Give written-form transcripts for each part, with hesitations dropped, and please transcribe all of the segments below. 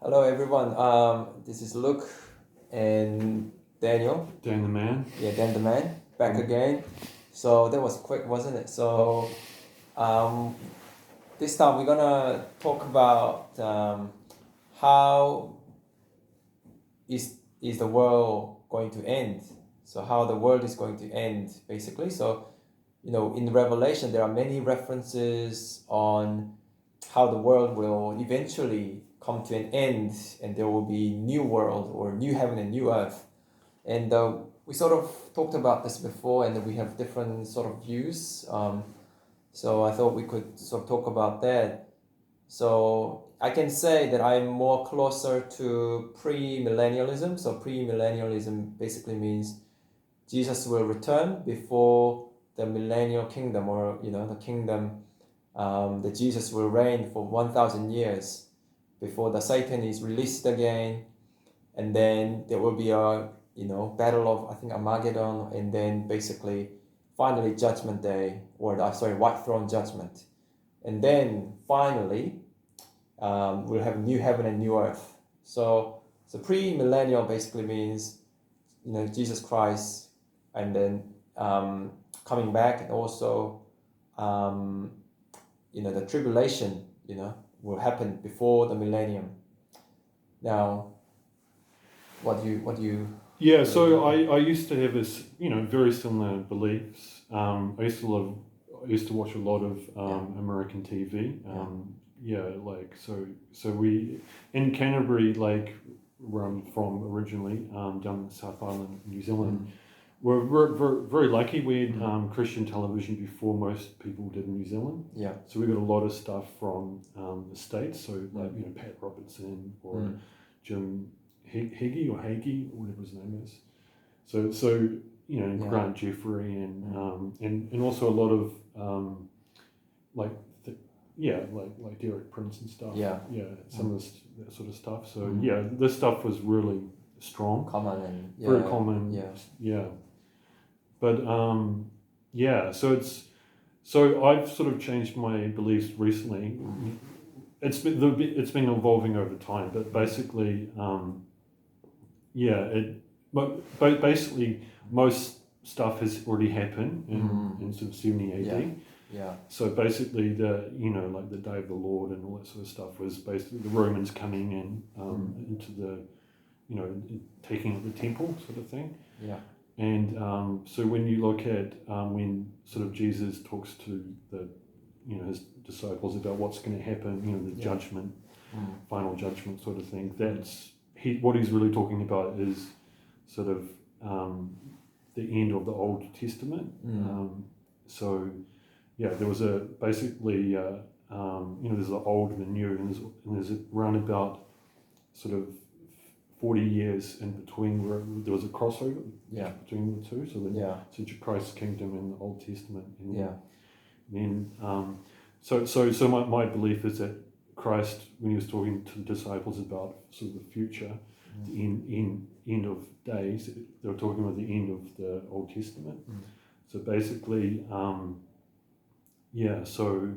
Hello everyone. This is Luke and Daniel. Dan the man. Yeah, Dan the man back again. So that was quick, wasn't it? So this time we're gonna talk about how is the world going to end. So how the world is going to end, basically. So in Revelation there are many references on how the world will eventually come to an end and there will be new world or new heaven and new earth. And we sort of talked about this before and we have different sort of views. So I thought we could sort of talk about that. So I can say that I'm more closer to premillennialism. So premillennialism basically means Jesus will return before the millennial kingdom, or the kingdom that Jesus will reign for 1,000 years before the Satan is released again, and then there will be a battle of, I think, Armageddon, and then basically finally Judgment Day, or White Throne Judgment, and then finally we'll have new heaven and new earth. So pre-millennial basically means Jesus Christ, and then coming back, and also the tribulation will happen before the millennium. Now, what do you Yeah, so I used to have this, very similar beliefs. I used to watch a lot of American TV. So we in Canterbury, like where I'm from originally, down in South Island, New Zealand. We're very lucky. We had Christian television before most people did in New Zealand. Yeah. So we got a lot of stuff from the States. So like Pat Robertson or Jim Hagee or whatever his name is. So Grant Jeffrey and also a lot of like Derek Prince and stuff. Some of that sort of stuff. So this stuff was really strong, common and very common. But so I've sort of changed my beliefs recently. It's been evolving over time, but basically, basically most stuff has already happened in sort of 70 AD. Yeah. So basically, like the Day of the Lord and all that sort of stuff was basically the Romans coming in into the, taking up the temple sort of thing. Yeah. And so when you look at when sort of Jesus talks to the, his disciples about what's going to happen, the judgment, final judgment sort of thing, what he's really talking about is sort of the end of the Old Testament. There was basically there's the old and the new, and there's around about sort of 40 years in between where there was a crossover between the two. So Christ's kingdom and the Old Testament. And so my belief is that Christ, when he was talking to the disciples about sort of the future, the end of days, they were talking about the end of the Old Testament. So basically, sorry,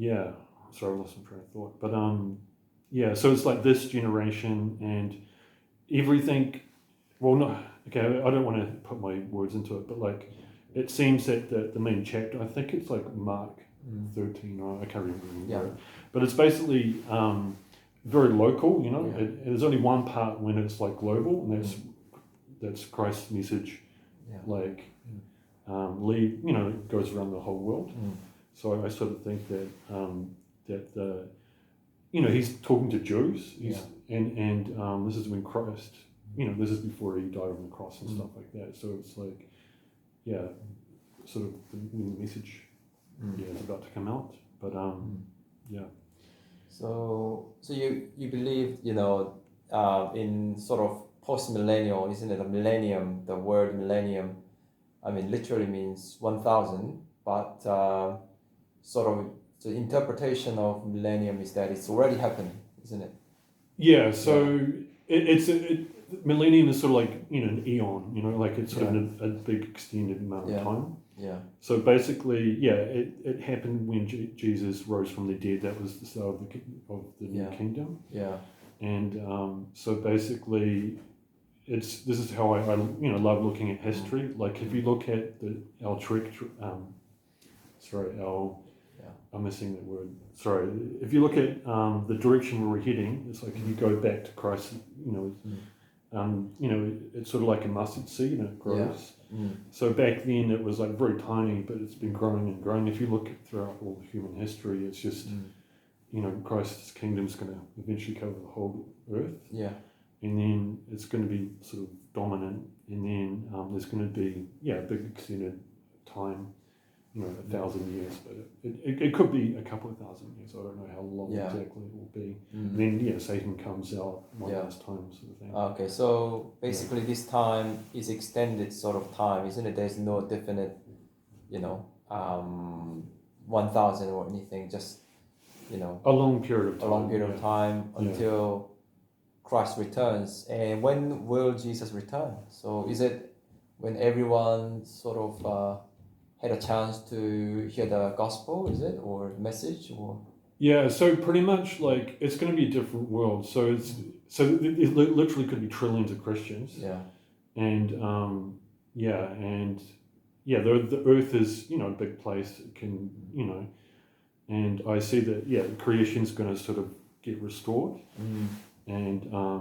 I lost my train of thought. But so it's like this generation and everything. Well, I don't want to put my words into it, but like it seems that the main chapter, I think it's like Mark 13, or I can't remember. But it's basically very local. There's only one part when it's like global, and that's Christ's message, goes around the whole world. So I sort of think that he's talking to Jews, and this is when Christ, this is before he died on the cross and stuff like that. So it's like, sort of the message, is about to come out. But So you believe in sort of post-millennial, isn't it? A millennium. The word millennium, I mean, literally means 1,000, but sort of the interpretation of millennium is that it's already happened, isn't it? Yeah. So it's millennium is sort of like an eon, like it's sort of a big extended amount of time. Yeah. So basically, it happened when Jesus rose from the dead. That was the start of the new kingdom. Yeah. And so basically, this is how I love looking at history. Like if you look at I'm missing that word. Sorry. If you look at the direction we're heading, it's like if you go back to Christ, it's sort of like a mustard seed and it grows. Yeah. So back then it was like very tiny, but it's been growing and growing. If you look throughout all human history, it's just, Christ's kingdom's going to eventually cover the whole earth. Yeah. And then it's going to be sort of dominant. And then there's going to be, a big extended time, 1,000 years, but it could be a couple of thousand years. I don't know how long exactly it will be. And then Satan comes out one last time, sort of thing. Okay, so basically this time is extended sort of time, isn't it? There's no definite, 1,000 or anything. Just a long period of time. A long period of time until Christ returns. And when will Jesus return? So is it when everyone sort of had a chance to hear the gospel, is it, or message, or? Yeah, so pretty much like it's going to be a different world. So it literally could be trillions of Christians. Yeah. And the earth is a big place. It can and I see that creation's going to sort of get restored. And I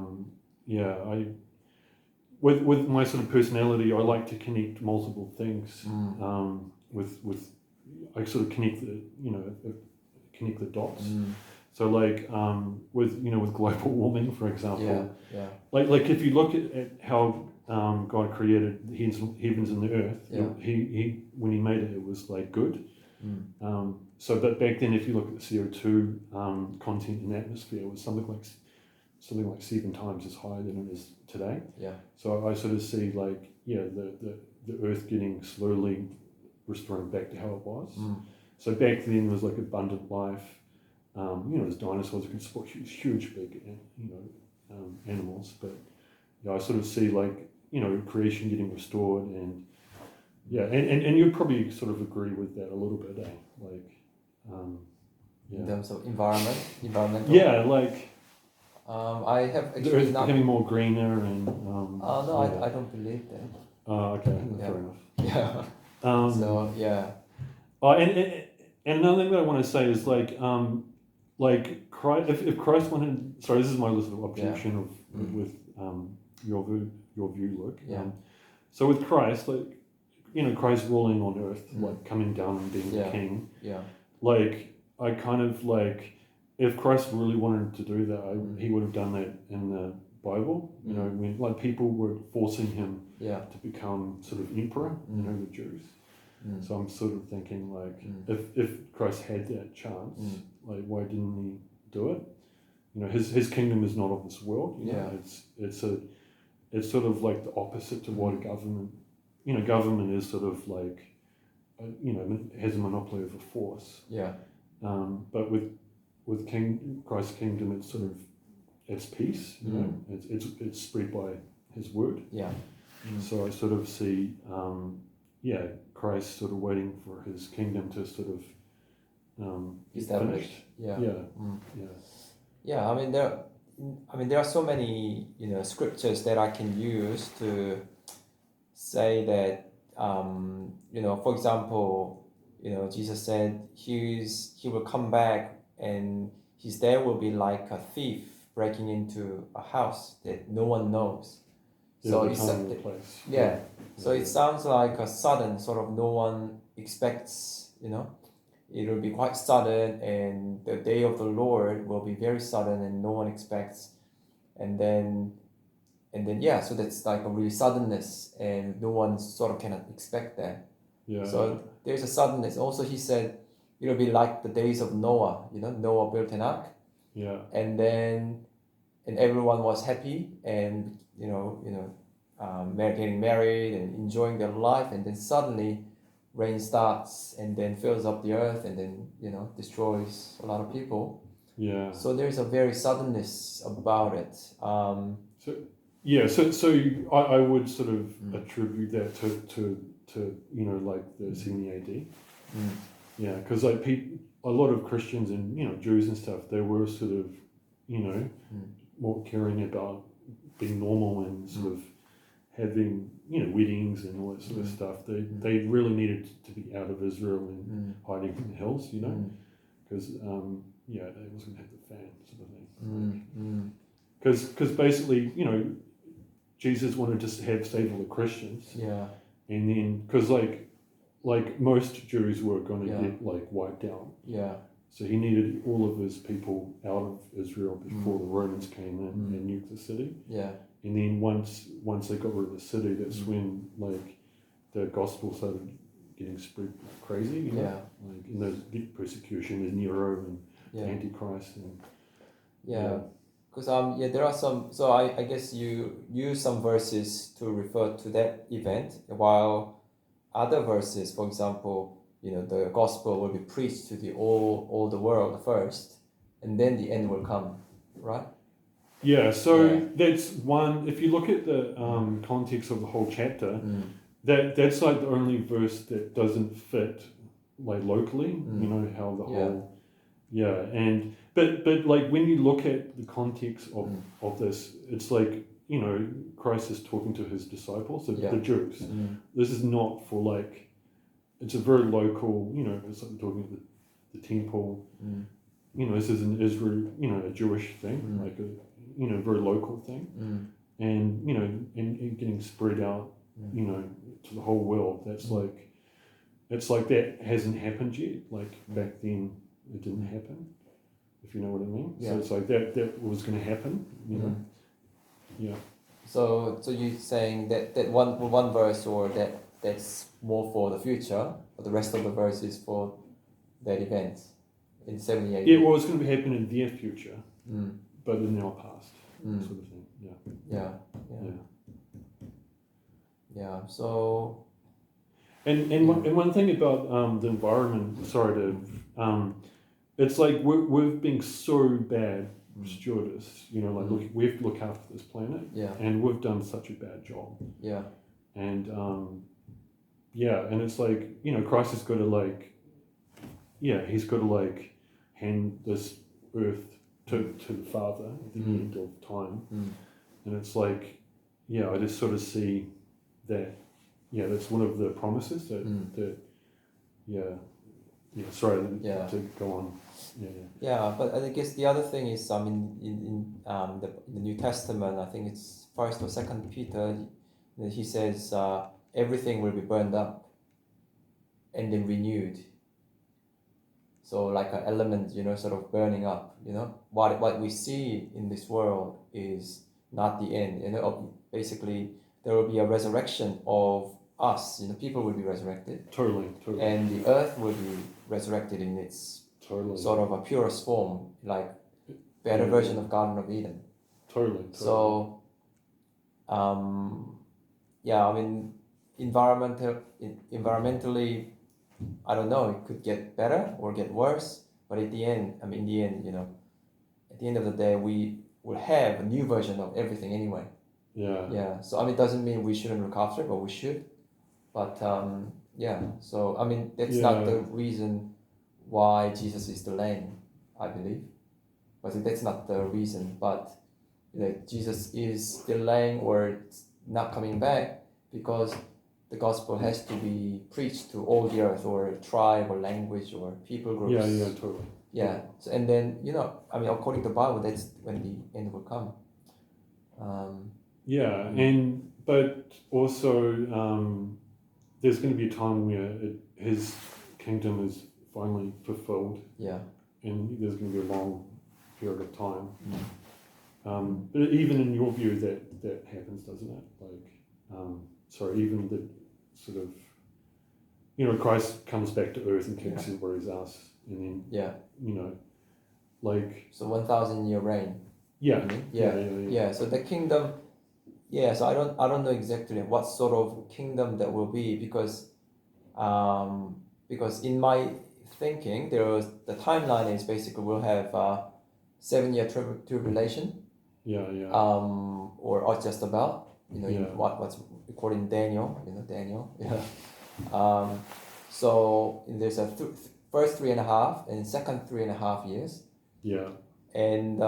with my sort of personality, I like to connect multiple things. With I sort of connect the dots. So like with global warming, for example. Yeah. Like if you look at how God created the heavens and the earth, he when he made it, it was like good. So but back then, if you look at the CO2 content in the atmosphere, it was something like 7 times as high than it is today. Yeah. So I sort of see like the earth getting slowly restoring back to how it was. So back then was like abundant life. There's dinosaurs that could support huge big animals, but I sort of see like creation getting restored and you'd probably sort of agree with that a little bit, like in terms of environmental. Yeah, like I have the actually earth not. becoming more greener and. I don't believe that. Okay, fair enough. Yeah. So yeah. And another thing that I want to say is like Christ, if Christ wanted, sorry, this is my little objection with your view, Luke. Yeah. So with Christ, like Christ ruling on earth, like coming down and being the king. Yeah. Like I kind of like, if Christ really wanted to do that, he would have done that in the Bible. When like people were forcing him to become sort of emperor, the Jews. So I'm sort of thinking like, if Christ had that chance, like why didn't he do it? His kingdom is not of this world. It's sort of like the opposite to what a government. Government is sort of like, has a monopoly over force. Yeah. But with Christ's kingdom, it's sort of it's peace. It's spread by His word. Yeah. So I sort of see, Christ sort of waiting for His kingdom to sort of established. Yeah. Yeah. I mean, there are so many scriptures that I can use to say that for example, Jesus said he will come back and his day will be like a thief breaking into a house that no one knows. So it's So it sounds like a sudden sort of no one expects. It will be quite sudden, and the day of the Lord will be very sudden, and no one expects, and then so that's like a really suddenness, and no one sort of cannot expect that. So there's a suddenness. Also, he said it'll be like the days of Noah. Noah built an ark. Yeah. And everyone was happy, and getting married and enjoying their life, and then suddenly rain starts and then fills up the earth and then destroys a lot of people. Yeah. So there's a very suddenness about it. So I would sort of attribute that to to like the 70 AD. Mm. Yeah, because like a lot of Christians and Jews and stuff, they were sort of more caring about being normal and sort of having weddings and all that sort of stuff. They really needed to be out of Israel and hiding in the hills, because they wasn't gonna have the fan sort of thing. Because basically Jesus wanted to stay with the Christians. Yeah. And then because like most Jews were going to get like wiped out. Yeah. So he needed all of his people out of Israel before the Romans came in and nuked the city. Yeah. And then once they got rid of the city, that's when like the gospel started getting spread like crazy. Yeah. Like in those persecution, there's Nero and the Antichrist and because there are some. So I guess you use some verses to refer to that event, while other verses, for example, the gospel will be preached to all the world first, and then the end will come, right? Yeah, so that's one. If you look at the context of the whole chapter, that's like the only verse that doesn't fit like locally. How the whole and but like when you look at the context of this, it's like Christ is talking to his disciples, the Jews. This is not for like, it's a very local. It's like talking about the temple. This is an Israel, a Jewish thing, like a very local thing, and and getting spread out, to the whole world. That's like, it's like that hasn't happened yet. Like back then, it didn't happen. If you know what I mean. Yeah. So it's like that was going to happen. Yeah. So you're saying that one verse, or that's more for the future, but the rest of the verse is for that event in 78. Yeah, well, it's going to be happening in their future, but in our past, sort of thing. Yeah. So. And one thing about the environment. Sorry to. It's like we've been so bad stewardess. Like we have to look after this planet. Yeah. And we've done such a bad job. Yeah. And and it's like Christ has got to like. Yeah, he's got to like hand this earth to the Father at the end of time, and it's like, I just sort of see that, that's one of the promises that sorry to go on, but I guess the other thing is, in the New Testament, I think it's 1st or 2nd Peter, he says everything will be burned up and then renewed. So like an element, sort of burning up, what we see in this world is not the end, basically there will be a resurrection of us, people will be resurrected. Totally. And the earth will be resurrected in its sort of a purest form, like better version of Garden of Eden. Totally. So, environmentally, I don't know, it could get better or get worse, but at the end, at the end of the day, we will have a new version of everything anyway. Yeah. So, it doesn't mean we shouldn't look after it, but we should. But, so, that's not the reason why Jesus is delaying, I believe. But that's not the reason. But Jesus is delaying or not coming back because the gospel has to be preached to all the earth, or tribe or language or people groups. Yeah, totally. Yeah. So, and then, according to the Bible, that's when the end will come. But also there's going to be a time where his kingdom is finally fulfilled. Yeah. And there's going to be a long period of time. But even in your view, that happens, doesn't it? Like, even the sort of, Christ comes back to earth and kicks in where he's us, and then, like... So 1,000-year reign. Yeah. So the kingdom, so I don't know exactly what sort of kingdom that will be, because in my thinking, the timeline is basically we'll have 7-year tribulation. Or just about, what's according to Daniel, So there's a first 3.5 and second 3.5 years. Yeah. And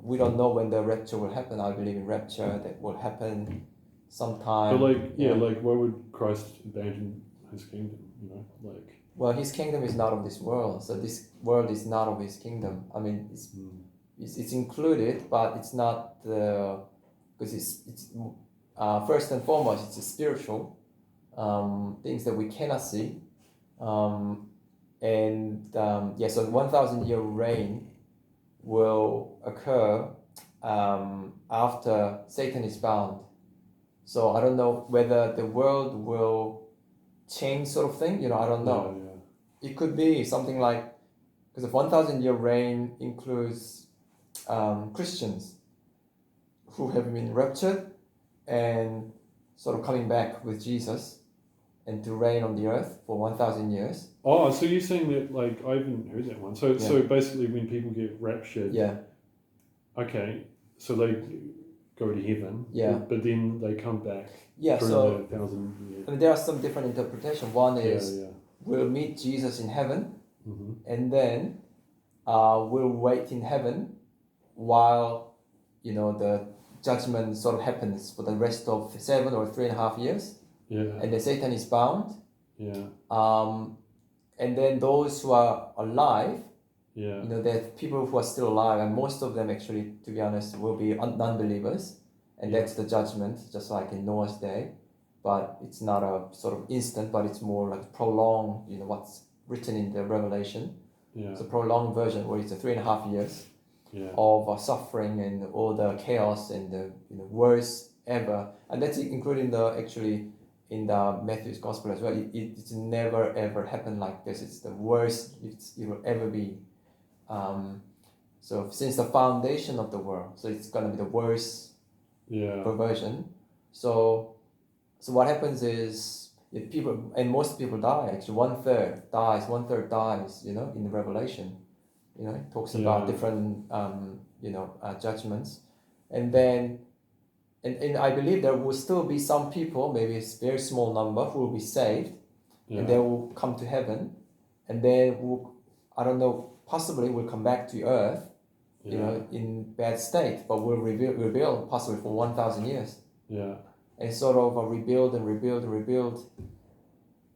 we don't know when the rapture will happen. I believe in rapture that will happen sometime. But like why would Christ abandon his kingdom? You know, like. Well, his kingdom is not of this world, so this world is not of his kingdom. I mean, it's included, but it's not the, because it's first and foremost it's a spiritual things that we cannot see, so 1,000-year reign will occur after Satan is bound. So I don't know whether the world will change, sort of thing. I don't know. Yeah. It could be something like, because the 1,000-year reign includes Christians who have been raptured and sort of coming back with Jesus and to reign on the earth for 1,000 years. Oh, so you're saying that, like, I haven't heard that one. So basically when people get raptured, okay, so they go to heaven, but then they come back through the 1,000 years. I mean, there are some different interpretations. One is we'll meet Jesus in heaven, and then we'll wait in heaven while the judgment sort of happens for the rest of 7 or 3.5 years. And then Satan is bound. And then those who are alive, there's people who are still alive, and most of them actually, to be honest, will be non-believers, and that's the judgment, just like in Noah's day. But it's not a sort of instant, but it's more like prolonged, what's written in the Revelation. It's a prolonged version where it's a 3.5 years of suffering and all the chaos and the worst ever. And that's including in the Matthew's Gospel as well. It's never ever happened like this. It's the worst it will ever be. So since the foundation of the world, so it's gonna be the worst perversion. So what happens is, if people, and most people die, actually 1/3 dies, in the Revelation. It talks about different judgments, and then and I believe there will still be some people, maybe a very small number, who will be saved, and they will come to heaven, and then I don't know, possibly will come back to earth, in bad state, but will rebuild possibly for 1,000 years. And sort of rebuild,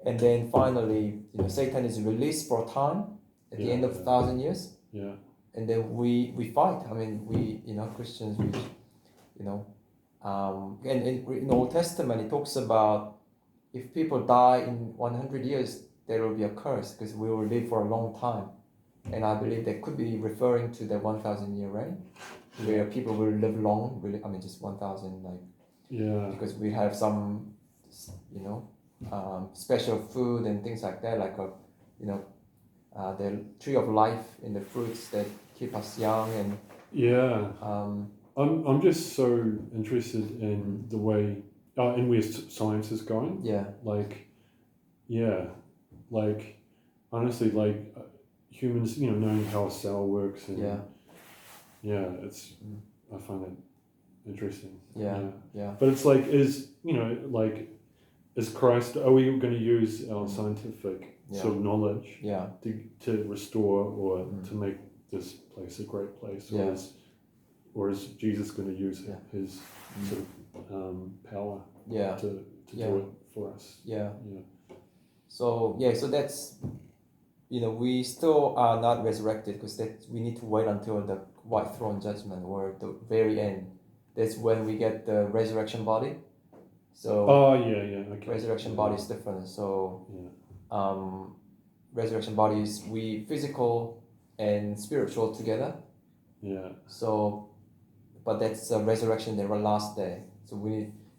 and then finally, Satan is released for a time at the end of 1,000 years. And then we fight. I mean, we Christians, and in Old Testament it talks about if people die in 100 years, there will be a curse because we will live for a long time. And I believe that could be referring to the 1,000-year reign, where people will live long. Really, I mean, just 1,000, because we have some, special food and things like that, like the tree of life and the fruits that keep us young and. I'm just so interested in the way, and where science is going. Honestly, humans, knowing how a cell works, and it's I find it interesting. But it's is Christ? Are we going to use our scientific sort of knowledge to restore or to make this place a great place, or is Jesus going to use his sort of power to do it for us? So that's, we still are not resurrected, because we need to wait until the white throne judgment, or the very end. That's when we get the resurrection body. So okay. Resurrection body is different. So resurrection body is we physical and spiritual together. So, but that's a resurrection, the last day. So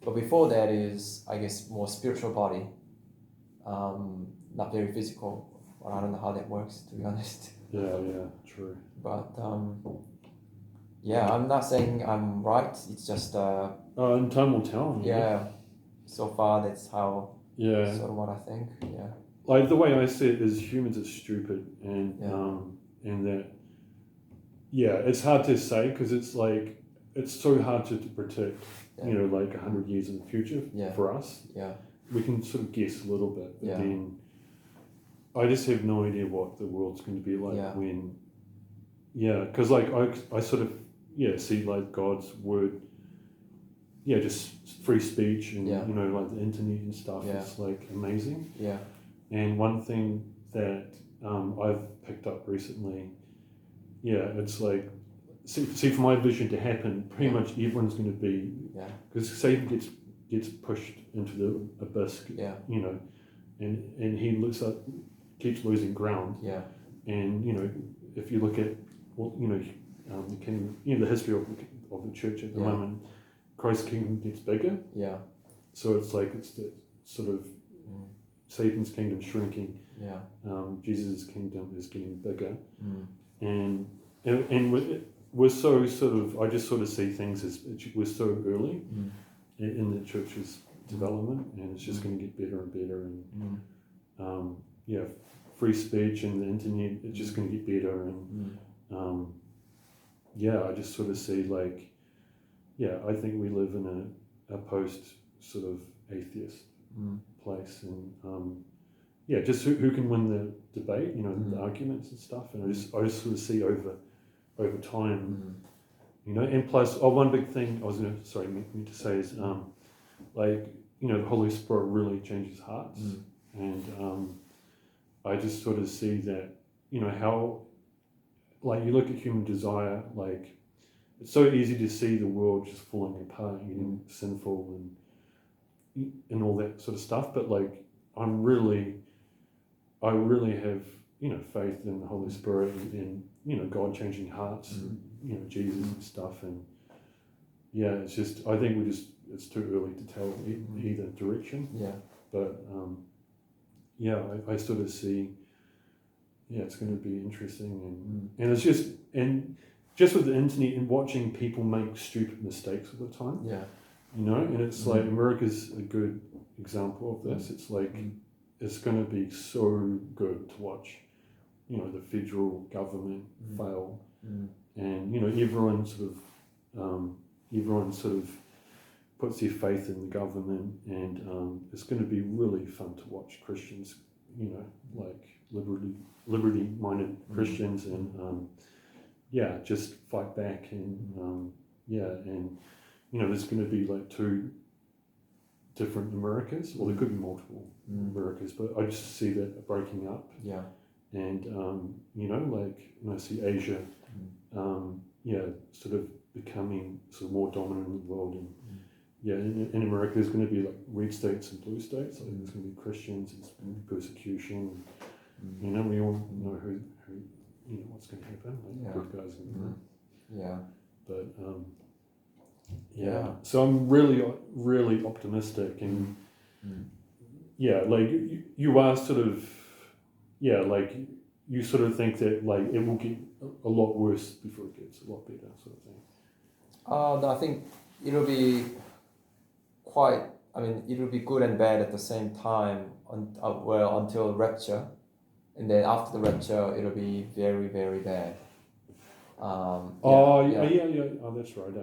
but before that is, I guess, more spiritual body. Not very physical. Well, I don't know how that works, to be honest. True. But I'm not saying I'm right. It's just and time will tell. So far, that's how. Sort of what I think. Like the way I see it is, humans are stupid, and that. It's hard to say, because it's so hard to predict. 100 years in the future for us. we can sort of guess a little bit, but Yeah. then I just have no idea what the world's going to be like Yeah. when, because like I sort of see like God's word, just free speech and Yeah. you know, like the internet and stuff. Yeah. It's like amazing. Yeah. And one thing that I've picked up recently, it's like, see for my vision to happen, pretty much everyone's going to be, because Satan gets pushed into the abyss, you know, and he keeps losing ground. Yeah. And you know, if you look at the kingdom, the history of the church at the moment, Christ's kingdom gets bigger. Yeah. So it's like it's the sort of Satan's kingdom shrinking. Yeah. Jesus' kingdom is getting bigger, Mm. and we're so sort of, I just sort of see things as we're so early in the church's development, and it's just going to get better and better, and free speech and the internet, it's just going to get better, and I just sort of see like, I think we live in a post sort of atheist place, and just who can win the debate, you know, the arguments and stuff, and I just sort of see over time, you know, and plus, one big thing I was going to meant to say is, like, you know, the Holy Spirit really changes hearts, and I just sort of see that, you know, how, like, you look at human desire, like, it's so easy to see the world just falling apart, getting sinful and all that sort of stuff, but like, I really have, you know, faith in the Holy Spirit and you know, God changing hearts, you know, Jesus and stuff, and it's just, I think it's too early to tell either direction. Yeah. But I sort of see, it's going to be interesting, and it's just, and just with the internet and watching people make stupid mistakes all the time. Yeah. You know, and it's like America's a good example of this. It's like it's going to be so good to watch, you know, the federal government fail, and you know, everyone sort of puts their faith in the government, and it's going to be really fun to watch Christians, you know, like liberty-minded Christians, and just fight back, and and you know, there's going to be like two different Americas, or there could be multiple Americas, but I just see that breaking up. Yeah. And you know, like when I see Asia, sort of becoming sort of more dominant in the world, and in America there's going to be like red states and blue states. Like there's going to be Christians, there's going to be persecution. You know, we all know who you know what's going to happen. Like good guys and but so I'm really optimistic, and like you are sort of like you sort of think that like it will get a lot worse before it gets a lot better, sort of thing. No, I think it'll be it'll be good and bad at the same time until Rapture, and then after the Rapture it'll be very, very bad. Oh, that's right.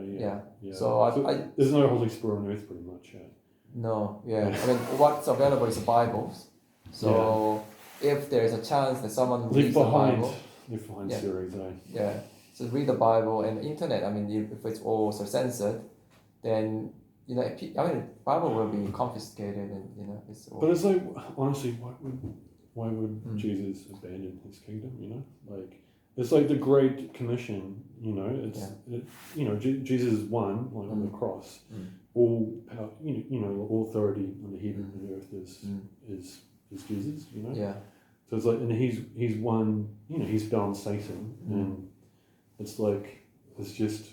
So there's no Holy Spirit on earth, pretty much. No, I mean, what's available is the Bibles. So if there's a chance that someone reads the Bible, Left Behind series, so read the Bible and the internet. I mean, if it's all so censored, then you know, Bible will be confiscated, and you know, it's all. But it's like, honestly, why would Jesus abandon his kingdom? You know, like. It's like the Great Commission, you know. You know, Jesus won like on the cross. All power, you know, all authority on the heaven and earth is Jesus, you know. Yeah. So it's like, and he's won. You know, he's bound Satan, and it's like it's just.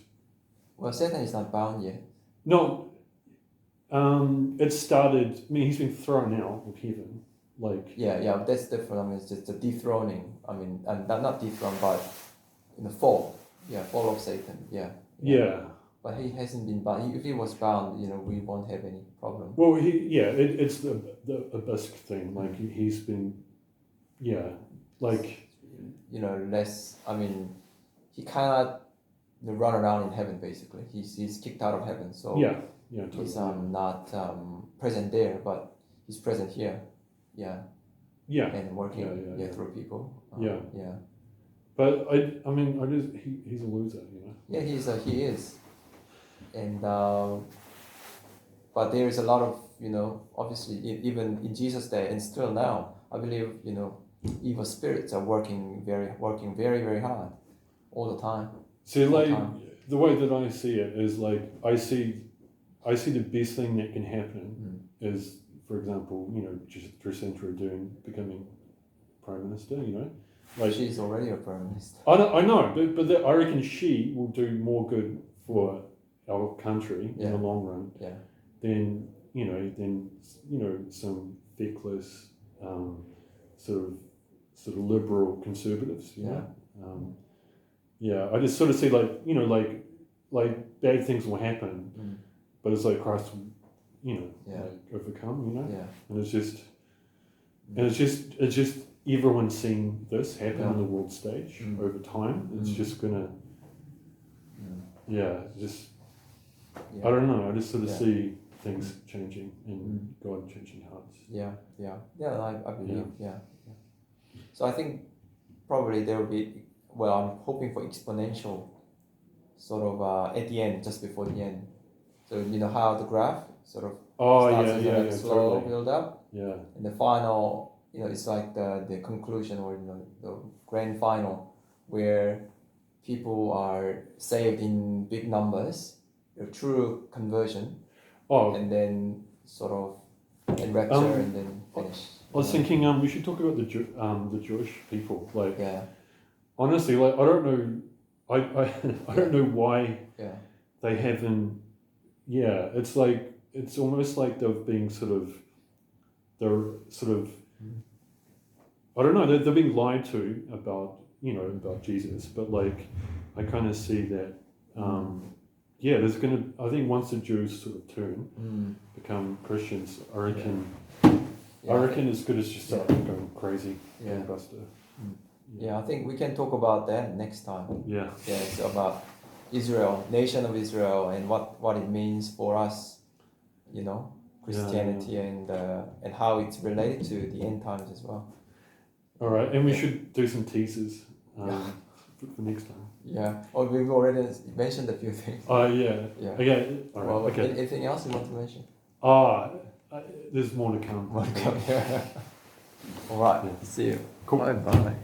Well, Satan is not bound yet. No. It started. I mean, he's been thrown out of heaven. Like that's different. I mean, it's just the dethroning. I mean, and not dethroned, but in the fall. Fall of Satan. Yeah. But he hasn't been bound. If he was bound, you know, we won't have any problem. Well, it's the abyss thing. Like he's been, like you know, less. I mean, he cannot run around in heaven. Basically, he's kicked out of heaven. So totally. He's not present there, but He's present here, Yeah. and working Yeah. through people. Yeah. Yeah. But he's a loser, you know. Yeah, he is, and but there is a lot of, obviously even in Jesus' day and still now, I believe, evil spirits are working very very hard all the time. See, All the like time. the way that I see it is like I see the best thing that can happen is, for example, Jacinta becoming Prime Minister, like She's already a Prime Minister. I know, but I reckon she will do more good for our country in the long run than some feckless sort of liberal conservatives, you know. I just sort of see like bad things will happen, but it's like Christ will, like overcome, and it's just everyone seeing this happen on the world stage over time. It's just gonna, I don't know. I just sort of see things changing and God changing hearts. I believe. So I think probably there will be. Well, I'm hoping for exponential, sort of at the end, just before the end. So you know how the graph sort of starts as a slow totally. build up. Yeah. And the final, it's like the conclusion, or the grand final, where people are saved in big numbers, a true conversion, and then sort of and rapture and then finish. I was thinking we should talk about the Jewish people. Like, honestly, like I don't know, I don't know why they haven't. Yeah, it's like it's almost like they're sort of. I don't know. They're being lied to about Jesus, but like I kind of see that. There's gonna. I think once the Jews sort of become Christians, I reckon. I reckon it's good as just start going crazy. Gangbusters. I think we can talk about that next time. It's about Israel, nation of Israel, and what it means for us, Christianity, and how it's related to the end times as well. All right, and we should do some teasers for next time. We've already mentioned a few things. Okay. All right. Okay. Anything else you want to mention? There's more to come. All right. See you. Cool. Bye.